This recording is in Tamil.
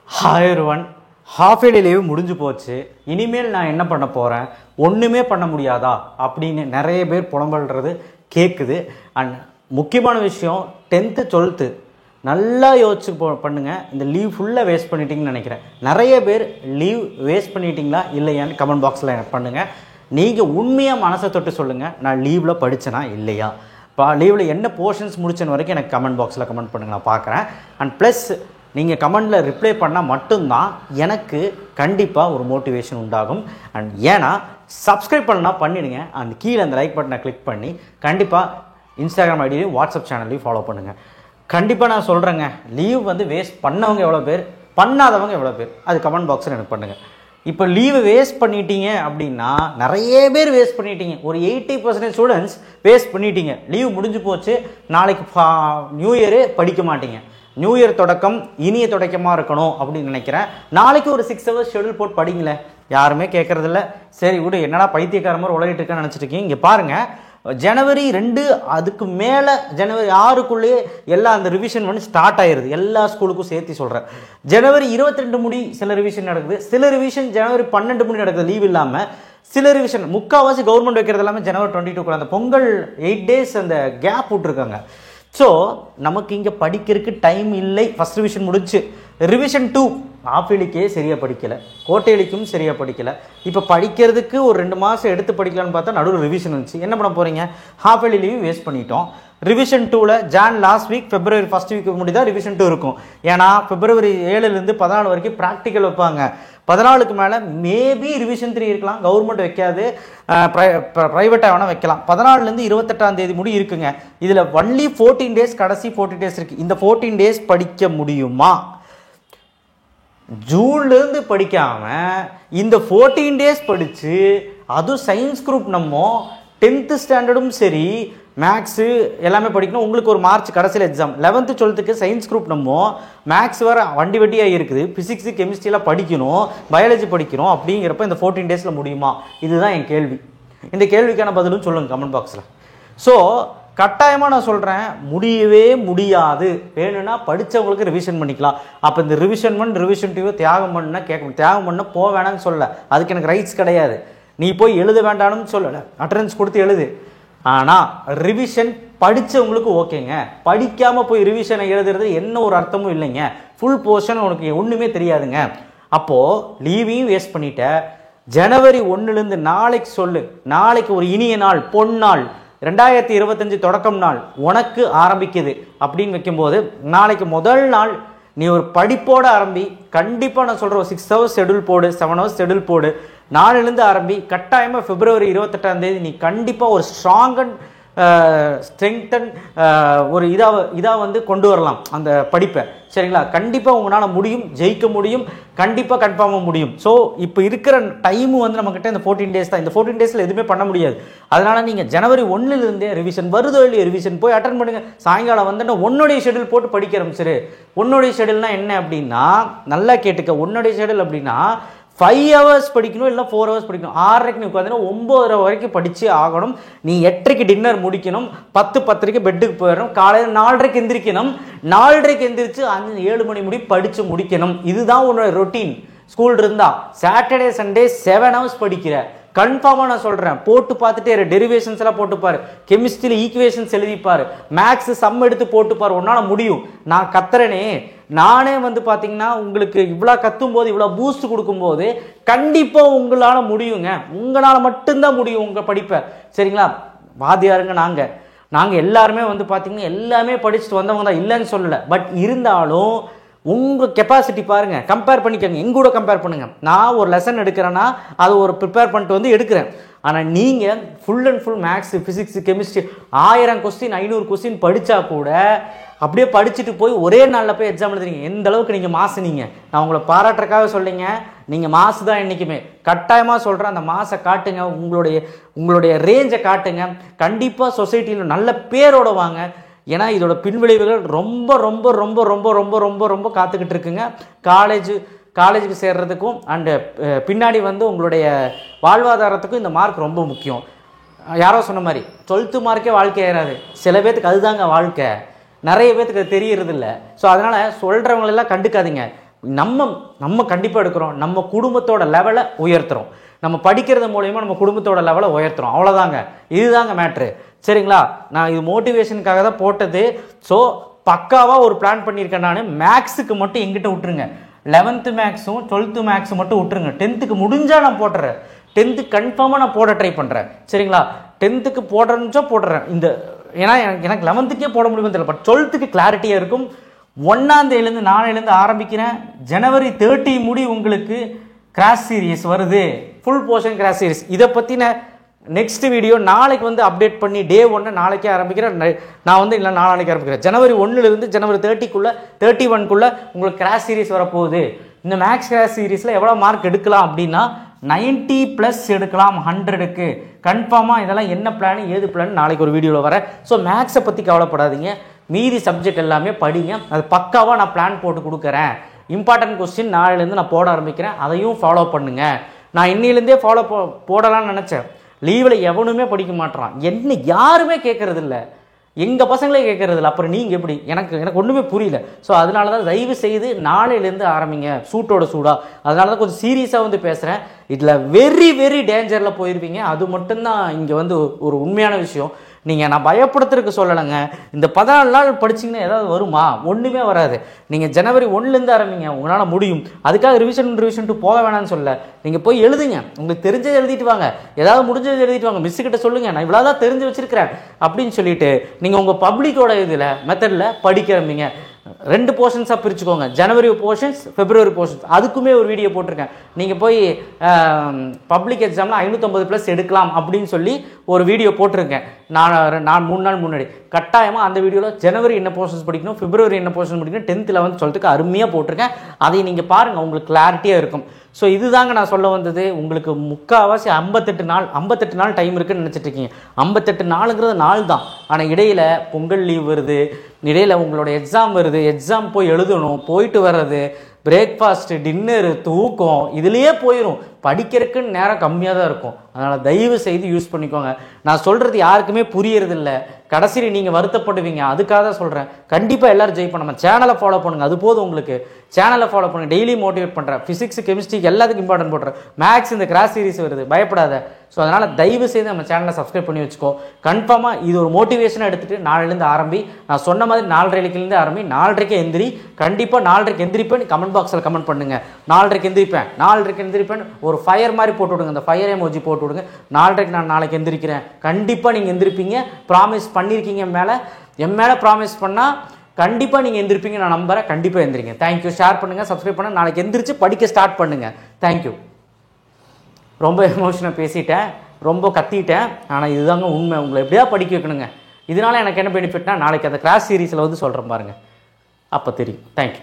Hi everyone, half yearly leave முடிஞ்சு போச்சு. இனிமேல் நான் என்ன பண்ண போகிறேன், ஒன்றுமே பண்ண முடியாதா அப்படின்னு நிறைய பேர் புலம்பல்றது கேட்குது. அண்ட் முக்கியமான விஷயம் 10th 12th நல்லா யோசிச்சு பண்ணுங்கள். இந்த லீவ் ஃபுல்லாக வேஸ்ட் பண்ணிட்டீங்கன்னு நினைக்கிறேன். நிறைய பேர் லீவ் வேஸ்ட் பண்ணிட்டீங்களா இல்லையான்னு கமெண்ட் பாக்ஸில் எனக்கு பண்ணுங்கள். நீங்கள் உண்மையாக மனசை தொட்டு சொல்லுங்கள், நான் லீவில் படித்தேனா இல்லையா, இப்போ லீவில் என்ன போர்ஷன்ஸ் முடிச்சேன்னு வரைக்கும் எனக்கு கமெண்ட் பாக்ஸில் கமெண்ட் பண்ணுங்கள், நான் பார்க்குறேன். அண்ட் ப்ளஸ் நீங்கள் கமெண்டில் ரிப்ளை பண்ணால் மட்டும்தான் எனக்கு கண்டிப்பாக ஒரு மோட்டிவேஷன் உண்டாகும். அண்ட் ஏன்னா சப்ஸ்கிரைப் பண்ணால் பண்ணிவிடுங்க. அந்த கீழே அந்த லைக் பட்டனை கிளிக் பண்ணி கண்டிப்பாக இன்ஸ்டாகிராம் ஐடியிலையும் வாட்ஸ்அப் சேனல்லையும் ஃபாலோ பண்ணுங்கள். கண்டிப்பாக நான் சொல்கிறேங்க, லீவ் வந்து வேஸ்ட் பண்ணவங்க எவ்வளோ பேர், பண்ணாதவங்க எவ்வளோ பேர், அது கமெண்ட் பாக்ஸில் எனக்கு பண்ணுங்கள். இப்போ லீவு வேஸ்ட் பண்ணிட்டீங்க அப்படின்னா நிறைய பேர் வேஸ்ட் பண்ணிட்டீங்க. ஒரு 80% ஸ்டூடெண்ட்ஸ் வேஸ்ட் பண்ணிட்டீங்க. லீவ் முடிஞ்சு போச்சு, நாளைக்கு நியூ இயரு படிக்க மாட்டீங்க. நியூ இயர் தொடக்கம் இனிய தொடக்கமாக இருக்கணும் அப்படின்னு நினைக்கிறேன். நாளைக்கு ஒரு 6 hours ஷெடியூல் போட்டு படிங்களேன். யாருமே கேட்குறதில்ல. சரி விடு, என்னடா பைத்தியக்கார மாதிரி உலகிட்டு இருக்கேன்னு நினச்சிட்டு இருக்கீங்க. இங்கே பாருங்கள், ஜனவரி 2 அதுக்கு மேலே ஜனவரி 6க்குள்ளேயே எல்லாம் அந்த ரிவிஷன் வந்து ஸ்டார்ட் ஆயிடுது. எல்லா ஸ்கூலுக்கும் சேர்த்து சொல்கிறேன். ஜனவரி 22 முடி சில ரிவிஷன் நடக்குது, சில ரிவிஷன் ஜனவரி 12 முடி நடக்குது லீவ் இல்லாமல். சில ரிவிஷன் முக்கால்வாசி கவர்மெண்ட் வைக்கிறது எல்லாமே ஜனவரி 22 அந்த பொங்கல் 8 days அந்த கேப் விட்டுருக்காங்க. ஸோ நமக்கு இங்கே படிக்கிறதுக்கு டைம் இல்லை. ஃபஸ்ட் ரிவிஷன் முடிச்சு, ரிவிஷன் 2 ஆப்பிளிக்கே சரியாக படிக்கலை, கோட்டையிலிக்கும் சரியாக படிக்கலை. இப்போ படிக்கிறதுக்கு ஒரு 2 மாதம் எடுத்து படிக்கலான்னு பார்த்தா நடுவில் ரிவிஷன் வந்துச்சு. என்ன பண்ண போகிறீங்க, ஹாஃப் இயர்லி லீவ் வேஸ்ட் பண்ணிட்டோம். ரிவிஷன் 2ல் Jan last week February 1st week முடிதான் ரிவிஷன் 2 இருக்கும். ஏன்னா ஃபெப்ரவரி 7லேருந்து 14 வரைக்கும் ப்ராக்டிக்கல் வைப்பாங்க. 14க்கு மேலே மேபி ரிவிஷன் 3 இருக்கலாம், கவர்மெண்ட் வைக்காது, ப்ரைவேட்டாக வேணால் வைக்கலாம். 14லேருந்து 28ஆம் தேதி முடி இருக்குங்க. இதில் ஒன்லி 14 days, கடைசி 14 days இருக்குது. இந்த 14 days படிக்க முடியுமா? ஜூன்லேருந்து படிக்காமல் இந்த 14 days படித்து, அதுவும் சயின்ஸ் குரூப் நம்ம 10th ஸ்டாண்டர்டும் சரி மேக்ஸு எல்லாமே படிக்கணும். உங்களுக்கு ஒரு மார்ச் கடைசியில் exam. 11th 12th science group நம்ம மேக்ஸ் வேறு வண்டி வட்டியாக இருக்குது, ஃபிசிக்ஸு கெமிஸ்ட்ரிலாம் படிக்கணும், பயாலஜி படிக்கணும். அப்படிங்கிறப்ப இந்த 14 days முடியுமா? இதுதான் என் கேள்வி. இந்த கேள்விக்கான பதிலும் சொல்லுங்கள் கமெண்ட் பாக்ஸில். ஸோ கட்டாயமாக நான் சொல்கிறேன், முடியவே முடியாது. வேணும்னா படித்தவங்களுக்கு ரிவிஷன் பண்ணிக்கலாம். அப்போ இந்த ரிவிஷன் 1 ரிவிஷன் 2 தியாகம் பண்ண கேட்கணும். தியாகம் பண்ண போக வேணாம்னு சொல்லலை, அதுக்கு எனக்கு ரைட்ஸ் கிடையாது. நீ போய் எழுத வேண்டாம்னு சொல்லலை, அட்டண்டன்ஸ் கொடுத்து எழுது. ஆனால் ரிவிஷன் படித்தவங்களுக்கு ஓகேங்க. படிக்காமல் போய் ரிவிஷனை எழுதுறது என்ன ஒரு அர்த்தமும் இல்லைங்க. ஃபுல் போர்ஷன் உனக்கு ஒன்றுமே தெரியாதுங்க. அப்போது லீவையும் வேஸ்ட் பண்ணிட்ட. ஜனவரி 1லேருந்து நாளைக்கு சொல்லு, நாளைக்கு ஒரு இனிய நாள், பொன்னாள், 2025 தொடக்கம் நாள் உனக்கு ஆரம்பிக்குது அப்படின்னு வைக்கும்போது, நாளைக்கு முதல் நாள் நீ ஒரு படிப்போடு ஆரம்பி. கண்டிப்பாக நான் சொல்கிறேன், 6 hours ஷெடியூல் போடு, 7 hours ஷெடியூல் போடு. நாளிலேருந்து ஆரம்பி. கட்டாயமாக ஃபெப்ரவரி 28ஆம் தேதி நீ கண்டிப்பாக ஒரு ஸ்ட்ராங் அண்ட் ஸ்ட்ரெங்தன் ஒரு இதாக வந்து கொண்டு வரலாம் அந்த படிப்பை. சரிங்களா? கண்டிப்பாக உங்களால் முடியும், ஜெயிக்க முடியும், கண்டிப்பாக கன்ஃபார்மாக முடியும். ஸோ இப்போ இருக்கிற டைமு வந்து நம்மக்கிட்ட இந்த 14 days தான். இந்த 14 daysல எதுவுமே பண்ண முடியாது. அதனால் நீங்கள் ஜனவரி 1லேருந்தே ரிவிஷன் வருதோ இல்லையோ ரிவிஷன் போய் அட்டன் பண்ணுங்கள். சாயங்காலம் வந்து உன்னுடைய ஷெடியூல் போட்டு படிக்க ஆரம்பிச்சிரு. உன்னுடைய ஷெடியூல்னால் என்ன அப்படின்னா, நல்லா கேட்டுக்க, உன்னுடைய ஷெடியூல் அப்படின்னா 5 hours படிக்கணும், இல்லை 4 hours படிக்கணும். 6:30 நீ உட்காந்துன்னா 9:30 வரைக்கும் படித்து ஆகணும். நீ 8:30 டின்னர் முடிக்கணும், 10:10 பெட்டுக்கு போயிடணும், காலையில் 4:30 எந்திரிக்கணும், 4:30 எந்திரிச்சு 7 மணி முடி படித்து முடிக்கணும். இதுதான் உன்னோட ரொட்டீன். ஸ்கூல் இருந்தால் சாட்டர்டே சண்டே 7 hours படிக்கிற. கன்ஃபார்மாக நான் சொல்கிறேன், போட்டு பார்த்துட்டே டெரிவேஷன்ஸ் எல்லாம் போட்டுப்பார், கெமிஸ்ட்ரியில் ஈக்குவேஷன்ஸ் எழுதிப்பார், மேக்ஸ் சம் எடுத்து போட்டுப்பார். உன்னால் முடியும். நான் கத்துறேனே, நானே வந்து பார்த்தீங்கன்னா உங்களுக்கு இவ்வளோ கத்தும் போது, இவ்வளோ பூஸ்ட் கொடுக்கும்போது கண்டிப்பாக உங்களால் முடியுங்க. உங்களால் மட்டும்தான் முடியும் உங்கள் படிப்பை. சரிங்களா? வாத்தியாருங்க நாங்கள் எல்லாருமே வந்து பார்த்தீங்கன்னா எல்லாமே படிச்சுட்டு வந்தவங்க தான், இல்லைன்னு சொல்லலை. பட் இருந்தாலும் உங்கள் கெப்பாசிட்டி பாருங்கள், கம்பேர் பண்ணிக்கோங்க, எங்கூட கம்பேர் பண்ணுங்கள். நான் ஒரு லெசன் எடுக்கிறேன்னா அதை ஒரு ப்ரிப்பேர் பண்ணிட்டு வந்து எடுக்கிறேன். ஆனால் நீங்கள் full and full maths, physics, chemistry 1000 question 500 question படித்தா கூட அப்படியே படிச்சுட்டு போய் ஒரே நாளில் போய் எக்ஸாம் எழுதுறீங்க. எந்த அளவுக்கு நீங்கள் மாசுனீங்க. நான் உங்களை பாராட்டுறக்காக சொல்லிங்க, நீங்கள் மாசு தான் என்றைக்குமே. கட்டாயமாக சொல்கிறேன், அந்த மாசை காட்டுங்க, உங்களுடைய ரேஞ்சை காட்டுங்க. கண்டிப்பாக சொசைட்டியில் நல்ல பேரோட வாங்க. ஏன்னா இதோட பின்விளைவுகள் ரொம்ப ரொம்ப ரொம்ப ரொம்ப ரொம்ப ரொம்ப ரொம்ப காத்துக்கிட்டு இருக்குங்க. காலேஜுக்கு சேர்றதுக்கும் அண்டு பின்னாடி வந்து உங்களுடைய வாழ்வாதாரத்துக்கும் இந்த மார்க் ரொம்ப முக்கியம். யாரோ சொன்ன மாதிரி 12th மார்க்கே வாழ்க்கை ஏறாது. சில பேர்த்துக்கு அதுதாங்க வாழ்க்கை, நிறைய பேர்த்துக்கு அது தெரியறதில்ல. ஸோ அதனால் சொல்கிறவங்களெல்லாம் கண்டுக்காதீங்க. நம்ம கண்டிப்பாக எடுக்கிறோம், நம்ம குடும்பத்தோட லெவலை உயர்த்துறோம். நம்ம படிக்கிறது மூலயமா நம்ம குடும்பத்தோட லெவலை உயர்த்துறோம். அவ்வளோதாங்க, இதுதாங்க மேட்ரு. சரிங்களா? நான் இது மோட்டிவேஷனுக்காக தான் போட்டது. ஸோ பக்காவாக ஒரு பிளான் பண்ணியிருக்கேன். நான் மேக்ஸுக்கு மட்டும் எங்கிட்ட விட்டுருங்க. 11th மேக்ஸும் 12th மேக்ஸும் மட்டும் விட்டுருங்க. 10th முடிஞ்சால் நான் போட்டுறேன். 10th கன்ஃபார்மாக நான் போட ட்ரை பண்ணுறேன். சரிங்களா? 10th போடுறேன்னு போடுறேன். ஏன்னா எனக்கு 11th போட முடியும்னு தெரியல. பட் 12th கிளாரிட்டியாக இருக்கும். 1ஆம் தேதியிலேருந்து நாளையிலேருந்து ஆரம்பிக்கிறேன். January 30 முடி உங்களுக்கு கிராஷ் சீரிஸ் வருது, ஃபுல் போர்ஷன் கிராஷ் சீரிஸ். இதை பற்றின நெக்ஸ்ட் வீடியோ நாளைக்கு அப்டேட் பண்ணி டே 1 நாளைக்கே ஆரம்பிக்கிறேன். நான் இல்லை நாளைக்கு ஆரம்பிக்கிறேன். January 1லேருந்து January 31 உங்களுக்கு கிராஷ் சீரிஸ் வரப்போகுது. இந்த மேக்ஸ் கிராஷ் சீரிஸில் எவ்வளோ மார்க் எடுக்கலாம் அப்படின்னா 90+ எடுக்கலாம் 100க்கு கன்ஃபார்மாக. இதெல்லாம் என்ன பிளான் ஏது பிளான் நாளைக்கு ஒரு வீடியோவில் வரேன். ஸோ மேக்ஸை பற்றி கவலைப்படாதீங்க, மீதி சப்ஜெக்ட் எல்லாமே படிங்க. அது பக்காவாக நான் பிளான் போட்டு கொடுக்குறேன். இம்பார்ட்டன்ட் கொஸ்டின் நாளையிலேருந்து நான் போட ஆரம்பிக்கிறேன். அதையும் ஃபாலோ பண்ணுங்கள். நான் இன்னிலேருந்தே போடலான்னு நினச்சேன். லீவில் எவனுமே படிக்க மாட்டான், என்ன யாருமே கேட்கறது இல்லை, எங்கள் பசங்களே கேட்கறது இல்லை. அப்புறம் நீங்கள் எப்படி? எனக்கு ஒன்றுமே புரியல. ஸோ அதனால தான் தயவு செய்து நாளையிலேருந்து ஆரம்பிங்க, சூட்டோட சூடாக. அதனால தான் கொஞ்சம் சீரியஸாக பேசுகிறேன். இதில் வெரி வெரி டேஞ்சரில் போயிருப்பீங்க. அது மட்டும்தான் இங்கே ஒரு உண்மையான விஷயம். நான் பயப்படுத்துறதுக்கு சொல்லலைங்க. இந்த 14 நாள் படிச்சிங்கன்னா ஏதாவது வருமா? ஒன்றுமே வராது. நீங்கள் January 1லேருந்து ஆரம்பிங்க, உங்களால் முடியும். அதுக்காக ரிவிஷன் டு போக வேணாம்னு சொல்ல. நீங்கள் போய் எழுதுங்க, உங்களுக்கு தெரிஞ்சதை எழுதிட்டு வாங்க, ஏதாவது முடிஞ்சதை எழுதிட்டு வாங்க. மிஸ்ஸுக்கிட்ட சொல்லுங்கள், நான் இவ்வளோ தான் தெரிஞ்சு வச்சிருக்கிறேன் அப்படின்னு சொல்லிட்டு நீங்கள் உங்கள் பப்ளிக்கோட இதில் மெத்தடில் படிக்க ஆரம்பிங்க. 2 போர்ஷன்ஸாக பிரிச்சுக்கோங்க, January போர்ஷன்ஸ், February போர்ஷன்ஸ். அதுக்குமே ஒரு வீடியோ போட்டிருக்கேன். நீங்கள் போய் பப்ளிக் எக்ஸாமில் 550+ எடுக்கலாம் அப்படின்னு சொல்லி ஒரு வீடியோ போட்டிருக்கேன். நான் 3 நாள் முன்னாடி. கட்டாயமாக அந்த வீடியோவில் January என்ன போர்ஷன்ஸ் படிக்கணும், February என்ன போர்ஷன் படிக்கணும், 10th 11th சொல்லிட்டு அருமையாக போட்டிருக்கேன். அதை நீங்கள் பாருங்கள், உங்களுக்கு கிளாரிட்டியாக இருக்கும். ஸோ இதுதாங்க நான் சொல்ல வந்தது. உங்களுக்கு முக்கால்வாசி 58 நாள் டைம் இருக்குன்னு நினச்சிட்டு இருக்கீங்க. 58 நாளுங்கிறது நாள் தான். ஆனால் இடையில் பொங்கல் லீவ் வருது, இடையில் உங்களோட எக்ஸாம் வருது, எக்ஸாம் போய் எழுதணும், போயிட்டு வர்றது, பிரேக்ஃபாஸ்ட்டு, டின்னரு, தூக்கம், இதுலேயே போயிடும். படிக்கிறதுக்குன்னு நேரம் கம்மியாக தான் இருக்கும். அதனால் தயவு செய்து யூஸ் பண்ணிக்கோங்க. நான் சொல்கிறது யாருக்குமே புரியறதில்ல, கடைசியில் நீங்கள் வருத்தப்படுவீங்க. அதுக்காக தான் சொல்கிறேன். கண்டிப்பாக எல்லோரும் ஜெயிப்போம். நம்ம சேனலை ஃபாலோ பண்ணுங்கள், அது போதும் உங்களுக்கு. சேனலை ஃபாலோ பண்ணுங்கள், டெய்லி மோட்டிவேட் பண்ணுறேன். ஃபிசிக்ஸ், கெமிஸ்ட்ரிக்கு எல்லாத்துக்கும் இம்பார்ட்டன்ட் போடுறேன். மேக்ஸ் இந்த கிராஸ் சீரிஸ் வருது, பயப்படாத. ஸோ அதனால் தயவு செய்து நம்ம சேனலை சப்ஸ்கிரைப் பண்ணி வச்சுக்கோ. கன்ஃபார்மாக இது ஒரு மோட்டிவேஷனாக எடுத்துகிட்டு நாளையிலேருந்து ஆரம்பி. நான் சொன்ன மாதிரி 4:30லேருந்து ஆரம்பி. 4:30க்கு எந்திரி. கண்டிப்பாக 4:30க்கு எந்திரிப்பேன். கமெண்ட் பாக்ஸில் கமெண்ட் பண்ணுங்கள். 4:30க்கு எந்திரிப்பேன் ஒரு ஃபயர் மாதிரி போட்டு விடுங்க, அந்த ஃபயர் எமோஜி போட்டு விடுங்க. 4:30க்கு நான் நாளைக்கு எந்திரிக்கிறேன். கண்டிப்பாக நீங்கள் எந்திரிப்பீங்க. ப்ராமிஸ் பண்ணியிருக்கீங்க என் மேலே ப்ராமிஸ் பண்ணால் கண்டிப்பாக நீங்கள் எந்திரிப்பீங்க, நான் நம்புகிறேன். கண்டிப்பாக எந்திரிங்க. தேங்க்யூ. ஷேர் பண்ணுங்கள், சப்ஸ்கிரைப் பண்ணுங்கள். நாளைக்கு எந்திரிச்சு படிக்க ஸ்டார்ட் பண்ணுங்கள். தேங்க்யூ. ரொம்ப எமோஷனாக பேசிட்டேன், ரொம்ப கத்திட்டேன். ஆனால் இதுதாங்க உண்மை. உங்களை எப்படியா படிக்க வைக்கணுங்க. இதனால் எனக்கு என்ன பெனிஃபிட்னா நாளைக்கு அந்த கிளாஸ் சீரீஸில் சொல்கிறேன் பாருங்கள், அப்போ தெரியும். தேங்க்யூ.